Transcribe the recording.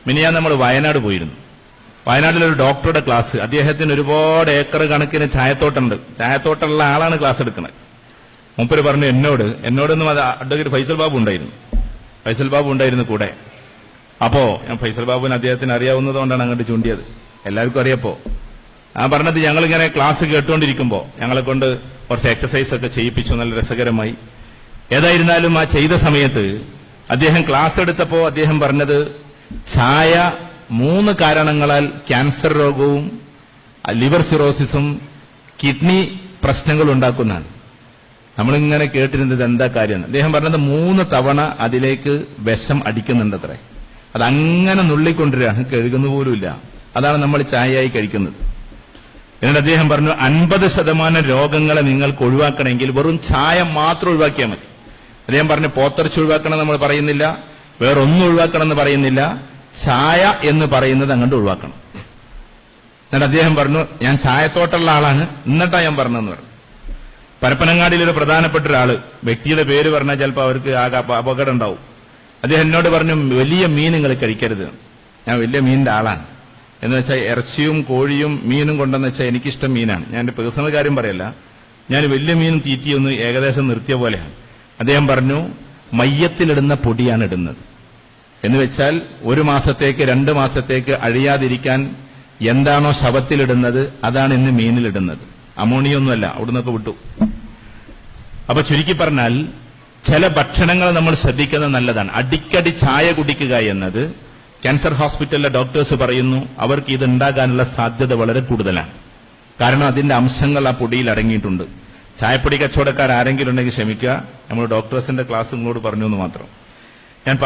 മിനിയാന്ന് നമ്മൾ വയനാട് പോയിരുന്നു. വയനാട്ടിലൊരു ഡോക്ടറുടെ ക്ലാസ്. അദ്ദേഹത്തിന് ഒരുപാട് ഏക്കർ കണക്കിന് ചായത്തോട്ടുണ്ട്. ചായത്തോട്ടമുള്ള ആളാണ് ക്ലാസ് എടുക്കുന്നത്. മൂപ്പര് പറഞ്ഞു എന്നോടൊന്നും അത് അഡ്വക്കേറ്റ് ഫൈസൽ ബാബു ഉണ്ടായിരുന്നു കൂടെ. അപ്പോ ഞാൻ ഫൈസൽ ബാബുവിന് അദ്ദേഹത്തിന് അറിയാവുന്നതുകൊണ്ടാണ് അങ്ങോട്ട് ചൂണ്ടിയത്. എല്ലാവർക്കും അറിയപ്പോ ആ പറഞ്ഞത്, ഞങ്ങളിങ്ങനെ ക്ലാസ് കേട്ടുകൊണ്ടിരിക്കുമ്പോ ഞങ്ങളെ കൊണ്ട് കുറച്ച് എക്സസൈസ് ഒക്കെ ചെയ്യിപ്പിച്ചു. നല്ല രസകരമായി. ഏതായിരുന്നാലും ആ ചെയ്ത സമയത്ത് അദ്ദേഹം ക്ലാസ് എടുത്തപ്പോ അദ്ദേഹം പറഞ്ഞത്, ചായ 3 കാരണങ്ങളാൽ ക്യാൻസർ രോഗവും ലിവർ സിറോസിസും കിഡ്നി പ്രശ്നങ്ങളും ഉണ്ടാക്കുന്നതാണ്. നമ്മളിങ്ങനെ കേട്ടിരുന്നത് എന്താ കാര്യം. അദ്ദേഹം പറഞ്ഞത് 3 തവണ അതിലേക്ക് വിഷം അടിക്കുന്നുണ്ടത്രേ. അതങ്ങനെ നുള്ളിക്കൊണ്ടിരാണ്, കഴുകുന്ന പോലുമില്ല. അതാണ് നമ്മൾ ചായയായി കഴിക്കുന്നത്. എന്നിട്ട് അദ്ദേഹം പറഞ്ഞു, 50% രോഗങ്ങളെ നിങ്ങൾക്ക് ഒഴിവാക്കണമെങ്കിൽ വെറും ചായ മാത്രം ഒഴിവാക്കിയാൽ മതി. അദ്ദേഹം പറഞ്ഞു, പോത്തിറച്ചി ഒഴിവാക്കണം നമ്മൾ പറയുന്നില്ല, വേറൊന്നും ഒഴിവാക്കണം എന്ന് പറയുന്നില്ല, ചായ എന്ന് പറയുന്നത് അങ്ങോട്ട് ഒഴിവാക്കണം. എന്നിട്ട് അദ്ദേഹം പറഞ്ഞു, ഞാൻ ചായത്തോട്ടുള്ള ആളാണ്, എന്നിട്ടാ ഞാൻ പറഞ്ഞതെന്ന് പറഞ്ഞു. പരപ്പനങ്ങാടിയിലൊരു പ്രധാനപ്പെട്ട ഒരാള്, വ്യക്തിയുടെ പേര് പറഞ്ഞാൽ ചിലപ്പോൾ അവർക്ക് അപകടം ഉണ്ടാവും. അദ്ദേഹം എന്നോട് പറഞ്ഞു, വലിയ മീൻ നിങ്ങൾ കഴിക്കരുത്. ഞാൻ വലിയ മീനിന്റെ ആളാണ്. എന്ന് വെച്ചാൽ ഇറച്ചിയും കോഴിയും മീനും കൊണ്ടെന്ന് വെച്ചാൽ എനിക്കിഷ്ടം മീനാണ്. ഞാൻ എന്റെ പേഴ്സണൽ കാര്യം പറയല്ല, ഞാൻ വലിയ മീനും തീറ്റിയൊന്ന് ഏകദേശം നിർത്തിയ പോലെയാണ്. അദ്ദേഹം പറഞ്ഞു, മയ്യത്തിലിടുന്ന പൊടിയാണ് ഇടുന്നത്. എന്ന് വെച്ചാൽ 1 മാസത്തേക്ക് 2 മാസത്തേക്ക് അഴിയാതിരിക്കാൻ എന്താണോ ശവത്തിലിടുന്നത് അതാണ് ഇന്ന് മീനിലിടുന്നത്. അമോണിയൊന്നുമല്ല, അവിടുന്നൊക്കെ വിട്ടു. അപ്പൊ ചുരുക്കി പറഞ്ഞാൽ ചില ഭക്ഷണങ്ങൾ നമ്മൾ ശ്രദ്ധിക്കുന്നത് നല്ലതാണ്. അടിക്കടി ചായ കുടിക്കുക എന്നത് ക്യാൻസർ ഹോസ്പിറ്റലിലെ ഡോക്ടേഴ്സ് പറയുന്നു, അവർക്ക് ഇത് ഉണ്ടാകാനുള്ള സാധ്യത വളരെ കൂടുതലാണ്. കാരണം അതിന്റെ അംശങ്ങൾ ആ പൊടിയിൽ അടങ്ങിയിട്ടുണ്ട്. ചായപ്പൊടി കച്ചവടക്കാർ ആരെങ്കിലും ഉണ്ടെങ്കിൽ ക്ഷമിക്കുക, നമ്മൾ ഡോക്ടേഴ്സിന്റെ ക്ലാസ് നിങ്ങളോട് പറഞ്ഞു എന്ന് മാത്രം. ഞാൻ